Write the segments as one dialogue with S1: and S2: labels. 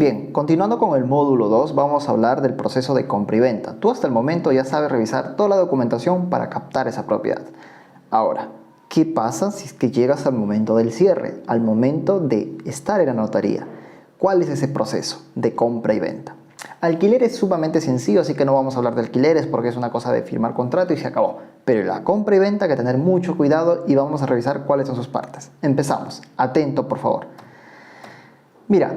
S1: Bien, continuando con el módulo 2, vamos a hablar del proceso de compra y venta. Tú hasta el momento ya sabes revisar toda la documentación para captar esa propiedad. Ahora, ¿qué pasa si es que llegas al momento del cierre, al momento de estar en la notaría? ¿Cuál es ese proceso de compra y venta? Alquiler es sumamente sencillo, así que no vamos a hablar de alquileres porque es una cosa de firmar contrato y se acabó. Pero en la compra y venta hay que tener mucho cuidado y vamos a revisar cuáles son sus partes. Empezamos. Atento, por favor. Mira,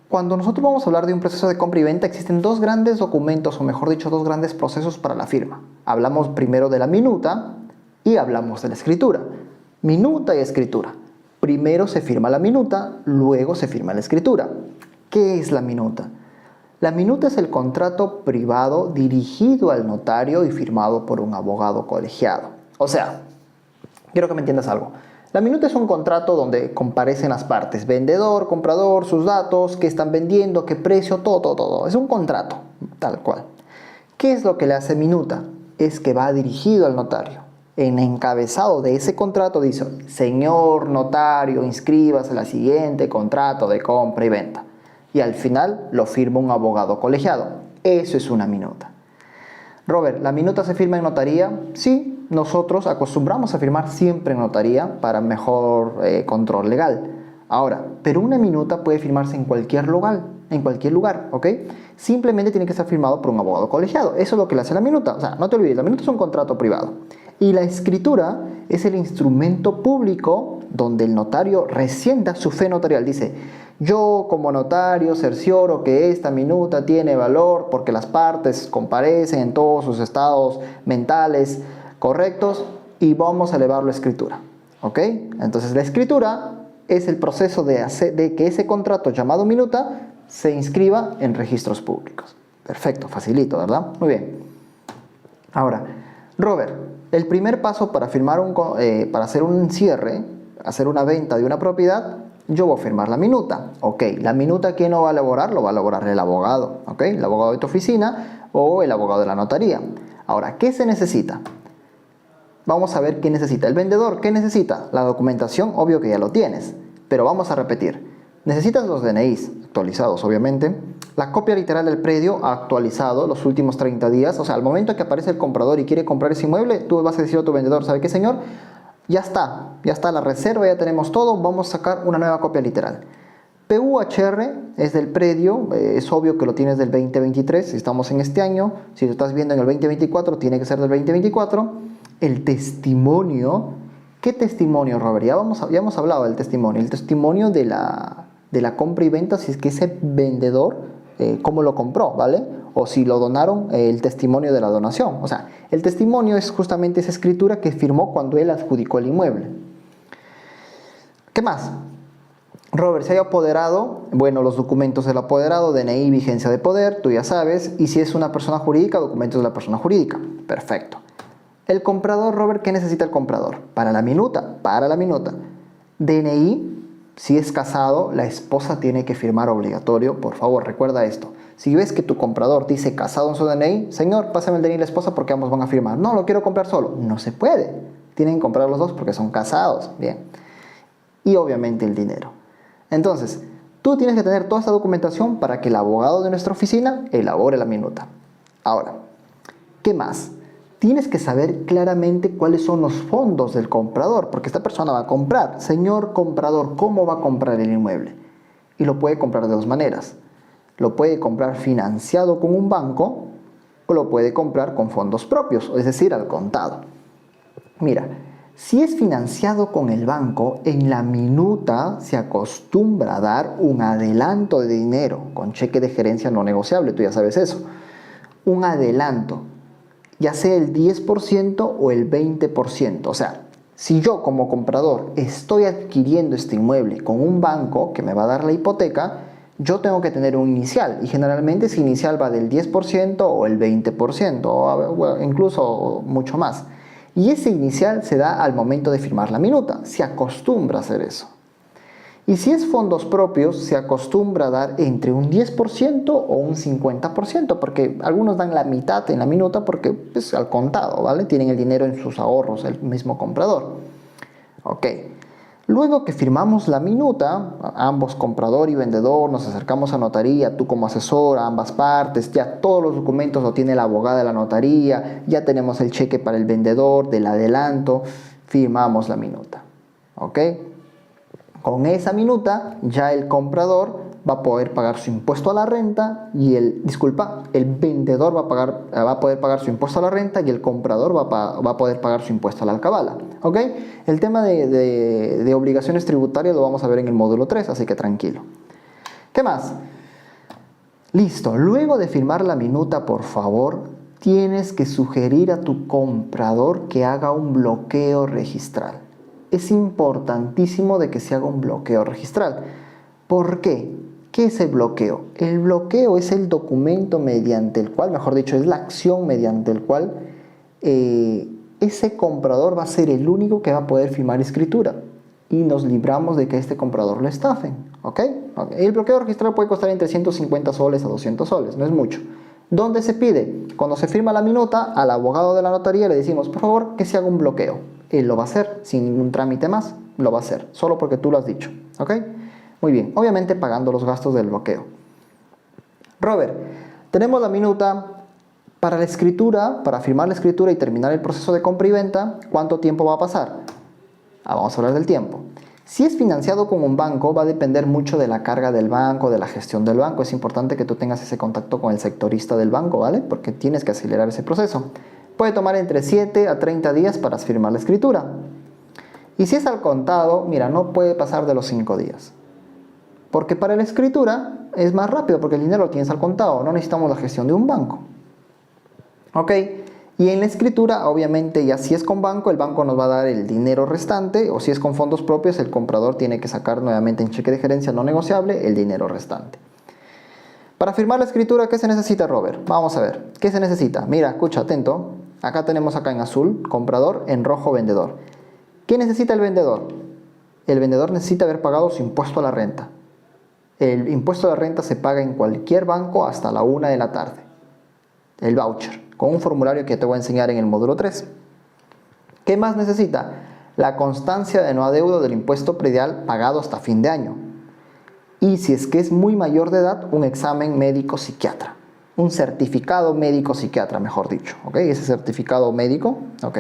S1: cuando nosotros vamos a hablar de un proceso de compra y venta, existen dos grandes documentos, o mejor dicho, dos grandes procesos para la firma. Hablamos primero de la minuta y hablamos de la escritura. Minuta y escritura. Primero se firma la minuta, luego se firma la escritura. ¿Qué es la minuta? La minuta es el contrato privado dirigido al notario y firmado por un abogado colegiado. O sea, quiero que me entiendas algo. La minuta es un contrato donde comparecen las partes, vendedor, comprador, sus datos, qué están vendiendo, qué precio, todo. Es un contrato, tal cual. ¿Qué es lo que le hace minuta? Es que va dirigido al notario. En encabezado de ese contrato dice, señor notario, inscríbase al siguiente contrato de compra y venta. Y al final lo firma un abogado colegiado. Eso es una minuta. Robert, ¿la minuta se firma en notaría? Sí. Nosotros acostumbramos a firmar siempre en notaría para mejor control legal. Ahora, pero una minuta puede firmarse en cualquier lugar, ¿ok? Simplemente tiene que estar firmado por un abogado colegiado. Eso es lo que le hace la minuta. O sea, no te olvides, la minuta es un contrato privado. Y la escritura es el instrumento público donde el notario resienta su fe notarial. Dice, yo como notario cercioro que esta minuta tiene valor porque las partes comparecen en todos sus estados mentales correctos y vamos a elevarlo a escritura, ¿ok? Entonces la escritura es el proceso de que ese contrato llamado minuta se inscriba en registros públicos. Perfecto, facilito, ¿verdad? Muy bien. Ahora, Robert, el primer paso para para hacer un cierre, hacer una venta de una propiedad, yo voy a firmar la minuta. Ok, la minuta, ¿quién lo va a elaborar? Lo va a elaborar el abogado, ¿ok? El abogado de tu oficina o el abogado de la notaría. Ahora, ¿qué se necesita? Vamos a ver qué necesita el vendedor. ¿Qué necesita? La documentación, obvio que ya lo tienes, pero vamos a repetir. Necesitas los DNIs actualizados, obviamente, la copia literal del predio actualizado los últimos 30 días, o sea, al momento que aparece el comprador y quiere comprar ese inmueble, tú vas a decir a tu vendedor, ¿sabe qué, señor? Ya está la reserva, ya tenemos todo, vamos a sacar una nueva copia literal. PUHR es del predio, es obvio que lo tienes del 2023, si estamos en este año, si lo estás viendo en el 2024, tiene que ser del 2024. El testimonio, ¿qué testimonio, Robert? Ya hemos hablado del testimonio. El testimonio de la compra y venta, si es que ese vendedor, cómo lo compró, ¿vale? O si lo donaron, el testimonio de la donación. O sea, el testimonio es justamente esa escritura que firmó cuando él adjudicó el inmueble. ¿Qué más? Robert, si hay apoderado, bueno, los documentos del apoderado, DNI, vigencia de poder, tú ya sabes. Y si es una persona jurídica, documentos de la persona jurídica. Perfecto. El comprador, Robert, ¿qué necesita el comprador? Para la minuta. DNI, si es casado, la esposa tiene que firmar obligatorio. Por favor, recuerda esto. Si ves que tu comprador dice casado en su DNI, señor, pásame el DNI de la esposa porque ambos van a firmar. No, lo quiero comprar solo. No se puede. Tienen que comprar los dos porque son casados. Bien. Y obviamente el dinero. Entonces, tú tienes que tener toda esta documentación para que el abogado de nuestra oficina elabore la minuta. Ahora, ¿qué más? Tienes que saber claramente cuáles son los fondos del comprador, porque esta persona va a comprar. Señor comprador, ¿cómo va a comprar el inmueble? Y lo puede comprar de dos maneras. Lo puede comprar financiado con un banco o lo puede comprar con fondos propios, es decir, al contado. Mira, si es financiado con el banco, en la minuta se acostumbra a dar un adelanto de dinero con cheque de gerencia no negociable, tú ya sabes eso. Un adelanto, ya sea el 10% o el 20%. O sea, si yo como comprador estoy adquiriendo este inmueble con un banco que me va a dar la hipoteca, yo tengo que tener un inicial. Y generalmente ese inicial va del 10% o el 20%, o incluso mucho más. Y ese inicial se da al momento de firmar la minuta. Se acostumbra a hacer eso. Y si es fondos propios, se acostumbra a dar entre un 10% o un 50%, porque algunos dan la mitad en la minuta porque pues, al contado, ¿vale? Tienen el dinero en sus ahorros, el mismo comprador. Ok. Luego que firmamos la minuta, ambos comprador y vendedor, nos acercamos a notaría, tú como asesor, a ambas partes, ya todos los documentos lo tiene la abogada de la notaría, ya tenemos el cheque para el vendedor, del adelanto, firmamos la minuta, ¿ok? Con esa minuta ya el comprador va a poder pagar su impuesto a la renta y el vendedor va a poder pagar su impuesto a la renta y el comprador va a poder pagar su impuesto a la alcabala, ¿ok? El tema de obligaciones tributarias lo vamos a ver en el módulo 3, así que tranquilo. ¿Qué más? Listo, luego de firmar la minuta, por favor, tienes que sugerir a tu comprador que haga un bloqueo registral. Es importantísimo de que se haga un bloqueo registral. ¿Por qué? ¿Qué es el bloqueo? El bloqueo es el documento mediante el cual, mejor dicho, es la acción mediante el cual ese comprador va a ser el único que va a poder firmar escritura y nos libramos de que este comprador lo estafen, ¿ok? El bloqueo registral puede costar entre 150 soles a 200 soles, no es mucho. ¿Dónde se pide? Cuando se firma la minuta, al abogado de la notaría le decimos, por favor, que se haga un bloqueo. Él lo va a hacer sin ningún trámite más, lo va a hacer, solo porque tú lo has dicho, ¿ok? Muy bien, obviamente pagando los gastos del bloqueo. Robert, tenemos la minuta para la escritura, para firmar la escritura y terminar el proceso de compra y venta. ¿Cuánto tiempo va a pasar? Vamos a hablar del tiempo. Si es financiado con un banco, va a depender mucho de la carga del banco, de la gestión del banco. Es importante que tú tengas ese contacto con el sectorista del banco, ¿vale? Porque tienes que acelerar ese proceso. Puede tomar entre 7 a 30 días para firmar la escritura. Y si es al contado, mira, no puede pasar de los 5 días. Porque para la escritura es más rápido, porque el dinero lo tienes al contado, no necesitamos la gestión de un banco. ¿Ok? Y en la escritura, obviamente, ya si es con banco, el banco nos va a dar el dinero restante, o si es con fondos propios, el comprador tiene que sacar nuevamente en cheque de gerencia no negociable el dinero restante. Para firmar la escritura, ¿qué se necesita, Robert? Vamos a ver, ¿qué se necesita? Mira, escucha, atento. Acá tenemos acá en azul, comprador, en rojo, vendedor. ¿Qué necesita el vendedor? El vendedor necesita haber pagado su impuesto a la renta. El impuesto a la renta se paga en cualquier banco hasta la 1 de la tarde. El voucher, con un formulario que te voy a enseñar en el módulo 3. ¿Qué más necesita? La constancia de no adeudo del impuesto predial pagado hasta fin de año. Y si es que es muy mayor de edad, un examen médico psiquiatra. Un certificado médico psiquiatra, mejor dicho. ¿Ok? Ese certificado médico. ¿Ok?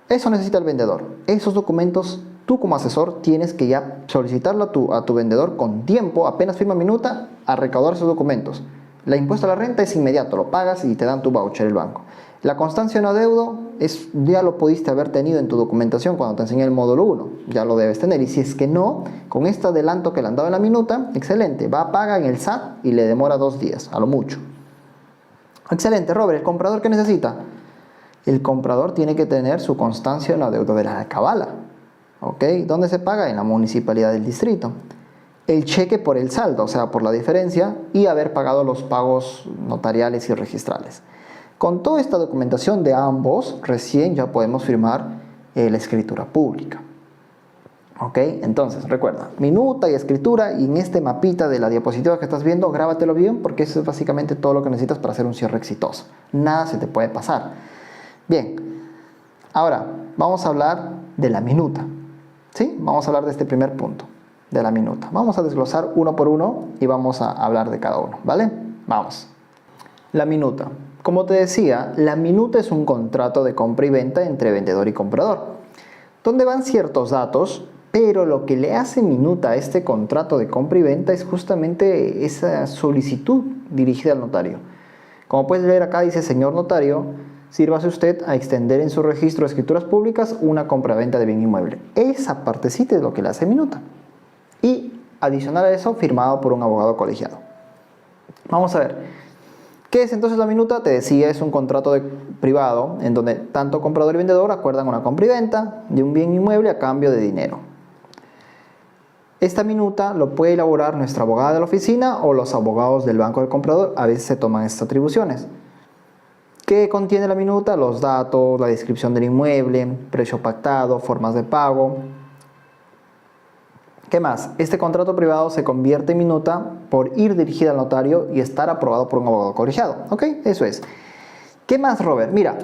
S1: Eso necesita el vendedor. Esos documentos, tú como asesor tienes que ya solicitarlo a tu vendedor con tiempo, apenas firma minuta, a recaudar esos documentos. La impuesto a la renta es inmediato, lo pagas y te dan tu voucher el banco. La constancia no adeudo ya lo pudiste haber tenido en tu documentación cuando te enseñé el módulo 1, ya lo debes tener. Y si es que no, con este adelanto que le han dado en la minuta, excelente, va a pagar en el SAT y le demora 2 días, a lo mucho. Excelente, Robert, ¿el comprador qué necesita? El comprador tiene que tener su constancia no adeudo de la alcabala. ¿Ok? ¿Dónde se paga? En la municipalidad del distrito. El cheque por el saldo, o sea, por la diferencia, y haber pagado los pagos notariales y registrales. Con toda esta documentación de ambos, recién ya podemos firmar la escritura pública. ¿Ok? Entonces, recuerda, minuta y escritura, y en este mapita de la diapositiva que estás viendo, grábatelo bien, porque eso es básicamente todo lo que necesitas para hacer un cierre exitoso. Nada se te puede pasar. Bien, ahora vamos a hablar de la minuta. ¿Sí? Vamos a hablar de este primer punto, de la minuta. Vamos a desglosar uno por uno y vamos a hablar de cada uno, ¿vale? Vamos. La minuta. Como te decía, la minuta es un contrato de compra y venta entre vendedor y comprador, donde van ciertos datos, pero lo que le hace minuta a este contrato de compra y venta es justamente esa solicitud dirigida al notario. Como puedes leer acá, dice: señor notario, sírvase usted a extender en su registro de escrituras públicas una compraventa de bien inmueble. Esa partecita es lo que le hace minuta. Y adicional a eso, firmado por un abogado colegiado. Vamos a ver. ¿Qué es entonces la minuta? Te decía, es un contrato privado en donde tanto comprador y vendedor acuerdan una compra y venta de un bien inmueble a cambio de dinero. Esta minuta lo puede elaborar nuestra abogada de la oficina o los abogados del banco del comprador. A veces se toman estas atribuciones. ¿Qué contiene la minuta? Los datos, la descripción del inmueble, precio pactado, formas de pago. ¿Qué más? Este contrato privado se convierte en minuta por ir dirigida al notario y estar aprobado por un abogado colegiado. ¿Ok? Eso es. ¿Qué más, Robert? Mira,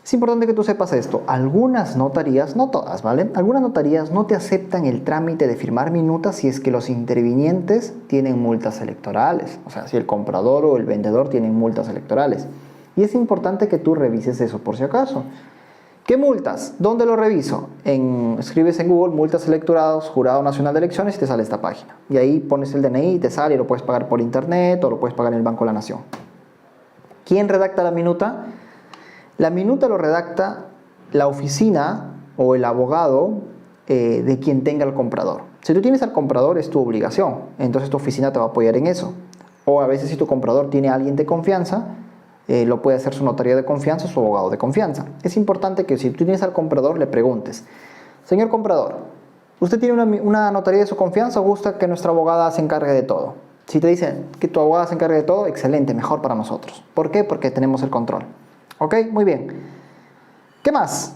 S1: Es importante que tú sepas esto. Algunas notarías, no todas, ¿vale? Algunas notarías no te aceptan el trámite de firmar minuta si es que los intervinientes tienen multas electorales. O sea, si el comprador o el vendedor tienen multas electorales. Y es importante que tú revises eso por si acaso. ¿Qué multas? ¿Dónde lo reviso? Escribes en Google multas electorados, Jurado Nacional de Elecciones y te sale esta página. Y ahí pones el DNI, te sale y lo puedes pagar por internet o lo puedes pagar en el Banco de la Nación. ¿Quién redacta la minuta? La minuta lo redacta la oficina o el abogado de quien tenga el comprador. Si tú tienes al comprador es tu obligación, entonces tu oficina te va a apoyar en eso. O a veces si tu comprador tiene a alguien de confianza, lo puede hacer su notaría de confianza o su abogado de confianza. Es importante que si tú tienes al comprador le preguntes, señor comprador, ¿usted tiene una notaría de su confianza o gusta que nuestra abogada se encargue de todo? Si te dicen que tu abogada se encargue de todo, excelente, mejor para nosotros. ¿Por qué? Porque tenemos el control. ¿Ok? Muy bien. ¿Qué más?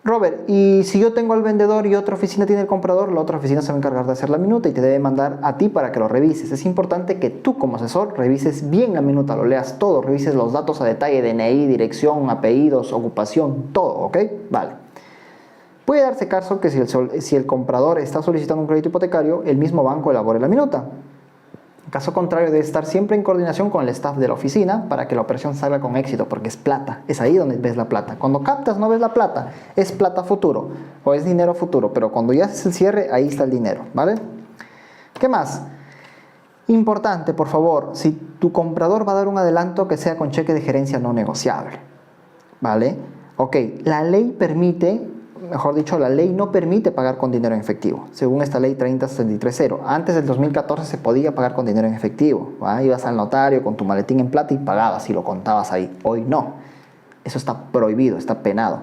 S1: Robert, y si yo tengo al vendedor y otra oficina tiene el comprador, la otra oficina se va a encargar de hacer la minuta y te debe mandar a ti para que lo revises. Es importante que tú como asesor revises bien la minuta, lo leas todo, revises los datos a detalle, DNI, dirección, apellidos, ocupación, todo, ¿ok? Vale. Puede darse caso que si el comprador está solicitando un crédito hipotecario, el mismo banco elabore la minuta. En caso contrario, debe estar siempre en coordinación con el staff de la oficina para que la operación salga con éxito, porque es plata, es ahí donde ves la plata. Cuando captas no ves la plata, es plata futuro o es dinero futuro, pero cuando ya haces el cierre, ahí está el dinero, ¿vale? ¿Qué más? Importante, por favor, si tu comprador va a dar un adelanto, que sea con cheque de gerencia no negociable, ¿vale? Ok, la ley permite... Mejor dicho, la ley no permite pagar con dinero en efectivo, según esta ley 3073.0. Antes del 2014 se podía pagar con dinero en efectivo, ¿va? Ibas al notario con tu maletín en plata y pagabas y lo contabas ahí. Hoy no, eso está prohibido, está penado.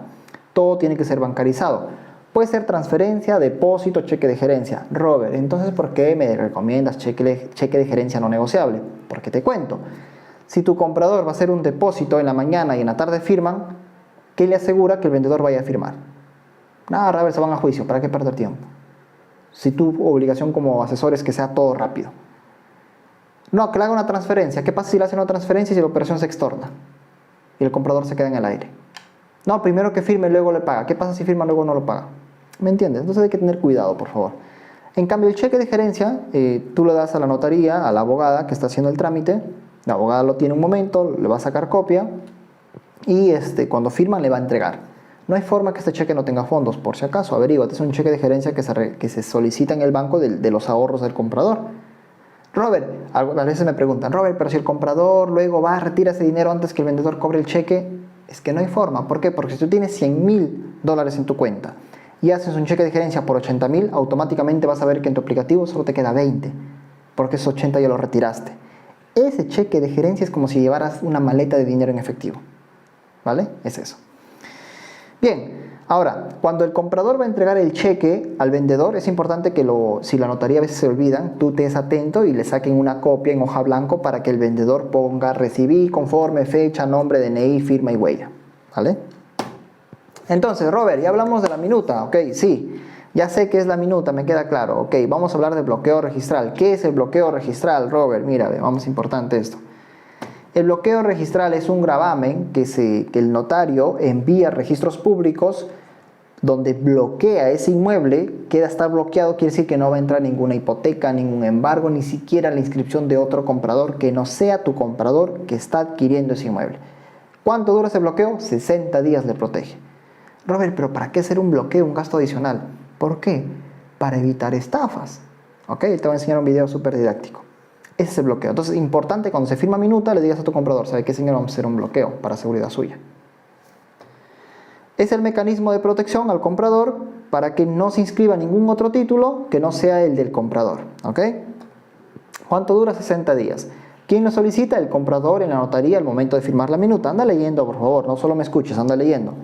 S1: Todo tiene que ser bancarizado. Puede ser transferencia, depósito, cheque de gerencia. Robert, entonces ¿por qué me recomiendas cheque de gerencia no negociable? Porque te cuento, si tu comprador va a hacer un depósito en la mañana y en la tarde firman, ¿qué le asegura que el vendedor vaya a firmar? Nada, Robert, se van a juicio, ¿para qué perder tiempo? Si tu obligación como asesor es que sea todo rápido. No, que le haga una transferencia. ¿Qué pasa si le hace una transferencia y si la operación se extorna? Y el comprador se queda en el aire. No, primero que firme, luego le paga. ¿Qué pasa si firma, luego no lo paga? ¿Me entiendes? Entonces hay que tener cuidado, por favor. En cambio, el cheque de gerencia, tú lo das a la notaría, a la abogada que está haciendo el trámite. La abogada lo tiene un momento, le va a sacar copia y cuando firman le va a entregar. No hay forma que este cheque no tenga fondos, por si acaso, averíguate, es un cheque de gerencia que se solicita en el banco de los ahorros del comprador. Robert, a veces me preguntan, Robert, pero si el comprador luego va a retirar ese dinero antes que el vendedor cobre el cheque, es que no hay forma. ¿Por qué? Porque si tú tienes $100,000 en tu cuenta y haces un cheque de gerencia por 80,000, automáticamente vas a ver que en tu aplicativo solo te queda 20, porque esos 80 ya lo retiraste. Ese cheque de gerencia es como si llevaras una maleta de dinero en efectivo, ¿vale? Es eso. Bien, ahora, cuando el comprador va a entregar el cheque al vendedor, es importante que si la notaría a veces se olvidan, tú estés atento y le saquen una copia en hoja blanco para que el vendedor ponga recibí, conforme, fecha, nombre, DNI, firma y huella, ¿vale? Entonces, Robert, ya hablamos de la minuta, ok, sí, ya sé qué es la minuta, me queda claro, ok, vamos a hablar de bloqueo registral. ¿Qué es el bloqueo registral, Robert? Mira, vamos, importante esto. El bloqueo registral es un gravamen que el notario envía a registros públicos donde bloquea ese inmueble. Queda estar bloqueado, quiere decir que no va a entrar ninguna hipoteca, ningún embargo, ni siquiera la inscripción de otro comprador que no sea tu comprador que está adquiriendo ese inmueble. ¿Cuánto dura ese bloqueo? 60 días le protege. Robert, pero ¿para qué hacer un bloqueo, un gasto adicional? ¿Por qué? Para evitar estafas. Ok, te voy a enseñar un video súper didáctico. Ese es el bloqueo. Entonces, importante, cuando se firma minuta, le digas a tu comprador, ¿sabe qué, señor? Vamos a hacer un bloqueo para seguridad suya. Es el mecanismo de protección al comprador para que no se inscriba ningún otro título que no sea el del comprador. ¿Ok? ¿Cuánto dura? 60 días. ¿Quién lo solicita? El comprador en la notaría al momento de firmar la minuta. Anda leyendo, por favor, no solo me escuches, anda leyendo.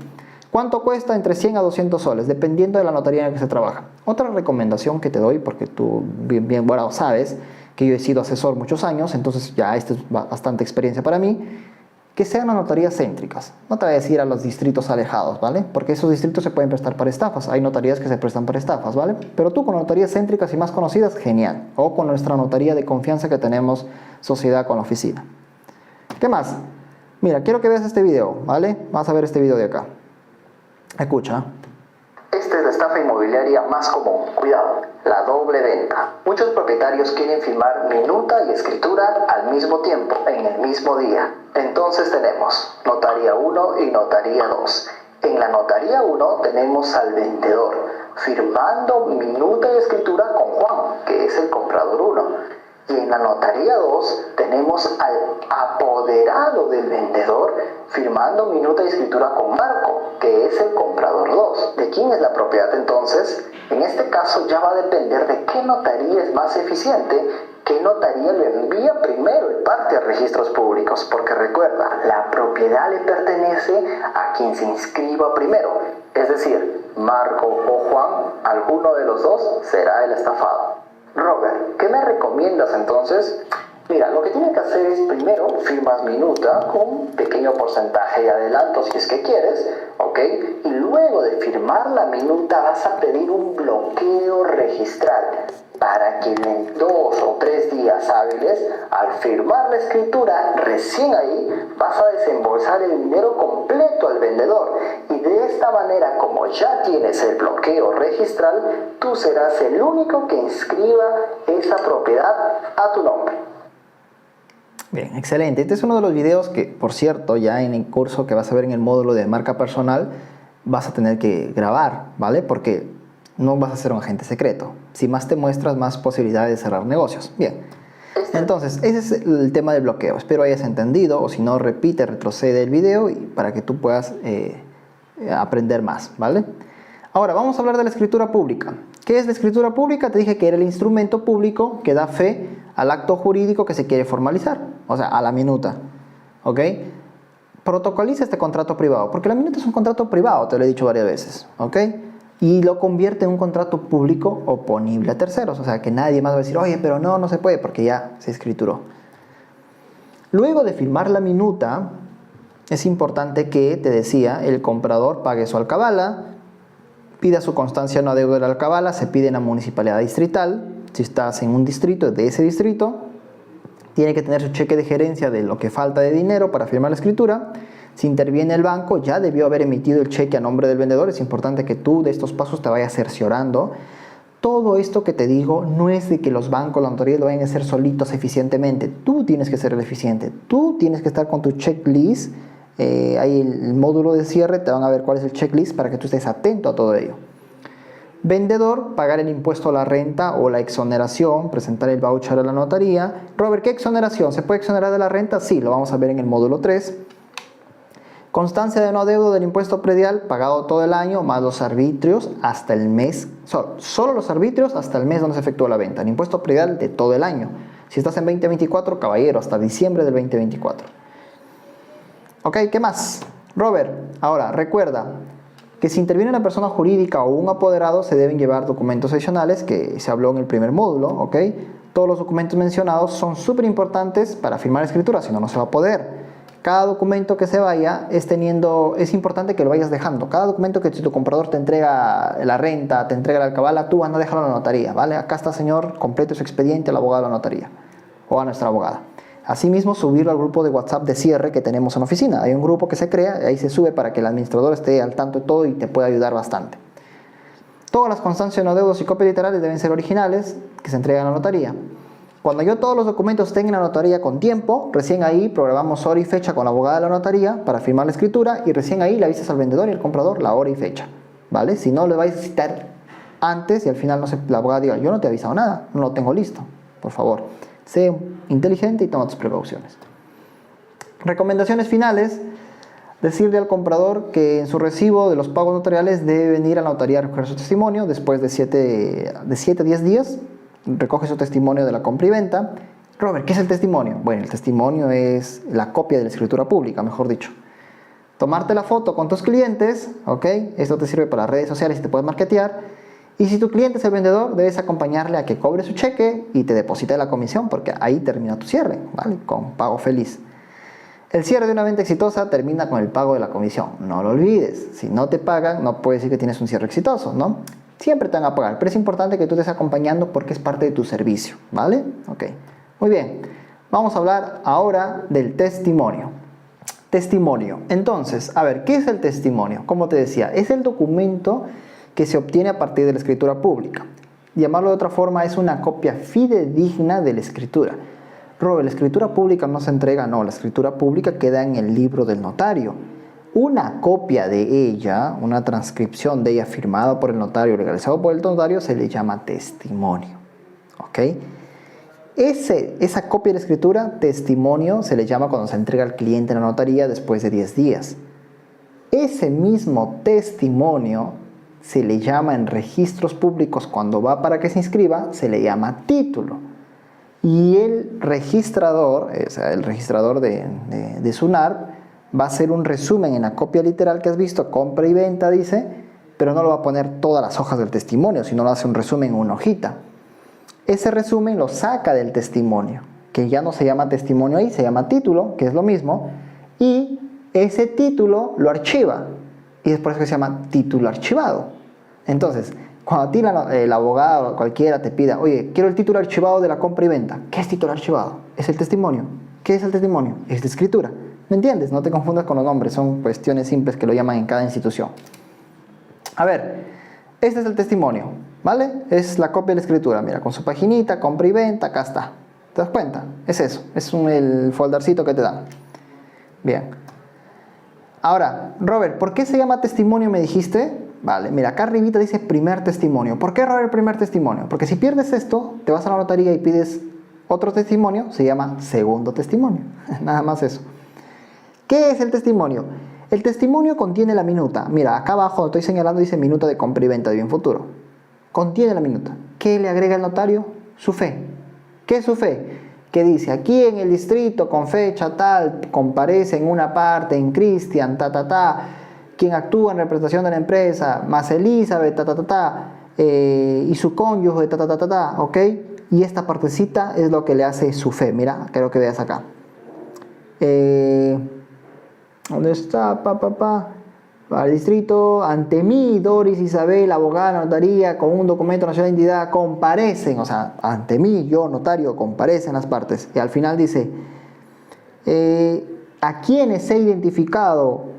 S1: ¿Cuánto cuesta? Entre 100 a 200 soles, dependiendo de la notaría en la que se trabaja. Otra recomendación que te doy, porque tú bien bueno sabes que yo he sido asesor muchos años, entonces ya esta es bastante experiencia para mí, que sean las notarías céntricas. No te voy a decir a los distritos alejados, ¿vale? Porque esos distritos se pueden prestar para estafas. Hay notarías que se prestan para estafas, ¿vale? Pero tú con notarías céntricas y más conocidas, genial. O con nuestra notaría de confianza que tenemos sociedad con la oficina. ¿Qué más? Mira, quiero que veas este video, ¿vale? Vas a ver este video de acá. Escucha.
S2: Esta es la estafa inmobiliaria más común. Cuidado, la doble venta. Muchos propietarios quieren firmar minuta y escritura al mismo tiempo, en el mismo día. Entonces tenemos notaría 1 y notaría 2. En la notaría 1 tenemos al vendedor firmando minuta y escritura con Juan, que es el comprador 1. Y en la notaría 2 tenemos al apoderado del vendedor firmando minuta y escritura con Marco, que es el comprador 2. ¿De quién es la propiedad entonces? En este caso ya va a depender de qué notaría es más eficiente, qué notaría le envía primero el parte a registros públicos, porque recuerda, la propiedad le pertenece a quien se inscriba primero, es decir, Marco o Juan, alguno de los dos será el estafado. Robert, ¿qué me recomiendas entonces? Mira, lo que tienes que hacer es primero firmas minuta con un pequeño porcentaje de adelanto si es que quieres, ¿ok? Y luego de firmar la minuta vas a pedir un bloqueo registral para que en 2 o 3 días hábiles, al firmar la escritura, recién ahí vas a desembolsar el dinero completo al vendedor. Y de esta manera, como ya tienes el bloqueo registral, tú serás el único que inscriba esa propiedad a tu nombre.
S1: Bien, excelente. Este es uno de los videos que, por cierto, ya en el curso que vas a ver en el módulo de marca personal, vas a tener que grabar, ¿vale? Porque no vas a ser un agente secreto. Si más te muestras, más posibilidades de cerrar negocios. Bien. Entonces, ese es el tema del bloqueo. Espero hayas entendido, o si no, repite, retrocede el video para que tú puedas aprender más, ¿vale? Ahora, vamos a hablar de la escritura pública. ¿Qué es la escritura pública? Te dije que era el instrumento público que da fe al acto jurídico que se quiere formalizar, o sea, a la minuta, ¿ok? Protocoliza este contrato privado, porque la minuta es un contrato privado, te lo he dicho varias veces, ¿ok? Y lo convierte en un contrato público oponible a terceros, o sea, que nadie más va a decir, oye, pero no se puede, porque ya se escrituró. Luego de firmar la minuta, es importante que, te decía, el comprador pague su alcabala, pida su constancia no adeudo de la alcabala, se pide en la municipalidad distrital, si estás en un distrito, de ese distrito, tiene que tener su cheque de gerencia de lo que falta de dinero para firmar la escritura. Si interviene el banco, ya debió haber emitido el cheque a nombre del vendedor. Es importante que tú de estos pasos te vayas cerciorando. Todo esto que te digo no es de que los bancos, la notaría lo vayan a hacer solitos eficientemente. Tú tienes que ser el eficiente. Tú tienes que estar con tu checklist. Ahí el módulo de cierre, te van a ver cuál es el checklist para que tú estés atento a todo ello. Vendedor, pagar el impuesto a la renta o la exoneración, presentar el voucher a la notaría. Robert, ¿qué exoneración? ¿Se puede exonerar de la renta? Sí, lo vamos a ver en el módulo 3. Constancia de no adeudo del impuesto predial pagado todo el año, más los arbitrios hasta el mes, solo los arbitrios hasta el mes donde se efectuó la venta. El impuesto predial de todo el año. Si estás en 2024, caballero, hasta diciembre del 2024. Ok, ¿qué más? Robert, ahora recuerda que si interviene una persona jurídica o un apoderado, se deben llevar documentos adicionales que se habló en el primer módulo, ¿ok? Todos los documentos mencionados son súper importantes para firmar escritura, si no, no se va a poder. Cada documento que se vaya es importante que lo vayas dejando. Cada documento que si tu comprador te entrega la renta, te entrega la alcabala, tú anda a dejarlo a la notaría, ¿vale? Acá está, señor, complete su expediente al abogado de la notaría o a nuestra abogada. Asimismo, subirlo al grupo de WhatsApp de cierre que tenemos en la oficina. Hay un grupo que se crea, ahí se sube para que el administrador esté al tanto de todo y te pueda ayudar bastante. Todas las constancias no adeudos y copias literales deben ser originales, que se entregan a la notaría. Cuando yo todos los documentos estén en la notaría con tiempo, recién ahí programamos hora y fecha con la abogada de la notaría para firmar la escritura y recién ahí le avisas al vendedor y al comprador la hora y fecha, ¿vale? Si no, le vais a citar antes y al final la abogada diga, yo no te he avisado nada, no lo tengo listo, por favor. Sé inteligente y toma tus precauciones. Recomendaciones finales. Decirle al comprador que en su recibo de los pagos notariales debe venir a la notaría a recoger su testimonio después de 7 a 10 días. Recoge su testimonio de la compra y venta. Robert, ¿qué es el testimonio? Bueno, el testimonio es la copia de la escritura pública, mejor dicho. Tomarte la foto con tus clientes, ¿ok? Esto te sirve para las redes sociales y te puedes marketear. Y si tu cliente es el vendedor, debes acompañarle a que cobre su cheque y te deposite la comisión, porque ahí termina tu cierre, ¿vale? Con pago feliz. El cierre de una venta exitosa termina con el pago de la comisión. No lo olvides. Si no te pagan, no puedes decir que tienes un cierre exitoso, ¿no? Siempre te van a pagar, pero es importante que tú estés acompañando porque es parte de tu servicio, ¿vale? Ok. Muy bien. Vamos a hablar ahora del testimonio. Testimonio. Entonces, a ver, ¿qué es el testimonio? Como te decía, es el documento que se obtiene a partir de la escritura pública. Llamarlo de otra forma, es una copia fidedigna de la escritura. Robert, la escritura pública no se entrega, no, la escritura pública queda en el libro del notario. Una copia de ella, una transcripción de ella firmada por el notario, legalizado por el notario, se le llama testimonio. ¿Ok? Esa copia de la escritura, testimonio, se le llama cuando se entrega al cliente en la notaría después de 10 días. Ese mismo testimonio se le llama en registros públicos, cuando va para que se inscriba, se le llama título. Y el registrador, o sea, el registrador de SUNARP, va a hacer un resumen en la copia literal que has visto, compra y venta, dice, pero no lo va a poner todas las hojas del testimonio, sino lo hace un resumen en una hojita. Ese resumen lo saca del testimonio, que ya no se llama testimonio ahí, se llama título, que es lo mismo, y ese título lo archiva, y es por eso que se llama título archivado. Entonces, cuando a ti el abogado o cualquiera te pida, oye, quiero el título archivado de la compra y venta, ¿qué es título archivado? Es el testimonio. ¿Qué es el testimonio? Es la escritura. ¿Me entiendes? No te confundas con los nombres, son cuestiones simples que lo llaman en cada institución. A ver, este es el testimonio, ¿vale? Es la copia de la escritura, mira, con su paginita, compra y venta, acá está. ¿Te das cuenta? Es eso, es el foldercito que te dan. Bien. Ahora, Robert, ¿por qué se llama testimonio, me dijiste? Vale, mira, acá arribita dice primer testimonio. ¿Por qué, Robert, primer testimonio? Porque si pierdes esto, te vas a la notaría y pides otro testimonio, se llama segundo testimonio. Nada más eso. ¿Qué es el testimonio? El testimonio contiene la minuta. Mira, acá abajo estoy señalando, dice minuta de compra y venta de bien futuro. Contiene la minuta. ¿Qué le agrega el notario? Su fe. ¿Qué es su fe? Que dice, aquí en el distrito, con fecha tal, comparece en una parte, en Cristian, quien actúa en representación de la empresa, más Elizabeth, y su cónyuge, ¿ok? Y esta partecita es lo que le hace su fe. Mira, creo que veas acá. ¿Dónde está? Para el distrito, ante mí, Doris Isabel, abogada, notaría, con un documento nacional de identidad, comparecen, o sea, ante mí, yo, notario, comparecen las partes. Y al final dice, a quienes he identificado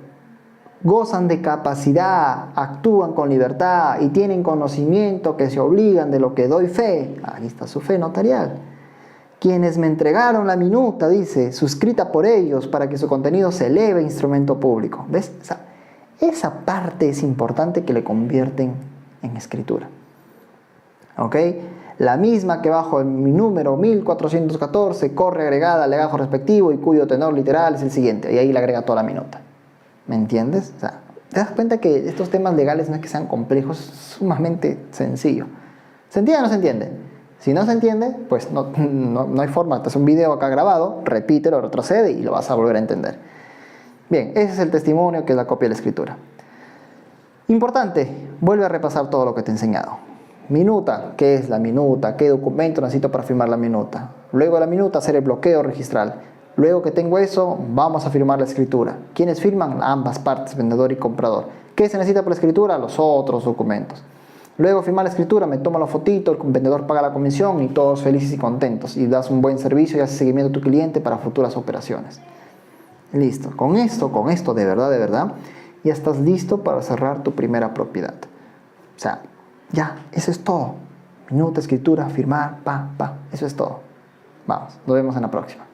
S1: gozan de capacidad, actúan con libertad y tienen conocimiento que se obligan de lo que doy fe. Ahí está su fe notarial. Quienes me entregaron la minuta, dice, suscrita por ellos para que su contenido se eleve a instrumento público. ¿Ves? Esa parte es importante, que le convierten en escritura. ¿Ok? La misma que bajo mi número 1414 corre agregada al legajo respectivo y cuyo tenor literal es el siguiente. Y ahí le agrega toda la minuta. ¿Me entiendes? O sea, te das cuenta que estos temas legales no es que sean complejos, es sumamente sencillo. ¿Se entiende o no se entiende? Si no se entiende, pues no hay forma. Te haces un video acá grabado, repítelo, retrocede y lo vas a volver a entender. Bien, ese es el testimonio, que es la copia de la escritura. Importante, vuelve a repasar todo lo que te he enseñado. Minuta, ¿qué es la minuta? ¿Qué documento necesito para firmar la minuta? Luego de la minuta, hacer el bloqueo registral. Luego que tengo eso, vamos a firmar la escritura. ¿Quiénes firman? Ambas partes, vendedor y comprador. ¿Qué se necesita para la escritura? Los otros documentos. Luego firmar la escritura, me tomo la fotito, el vendedor paga la comisión y todos felices y contentos. Y das un buen servicio y haces seguimiento a tu cliente para futuras operaciones. Listo. Con esto de verdad, ya estás listo para cerrar tu primera propiedad. O sea, ya, eso es todo. Minuta, escritura, firmar, eso es todo. Vamos, nos vemos en la próxima.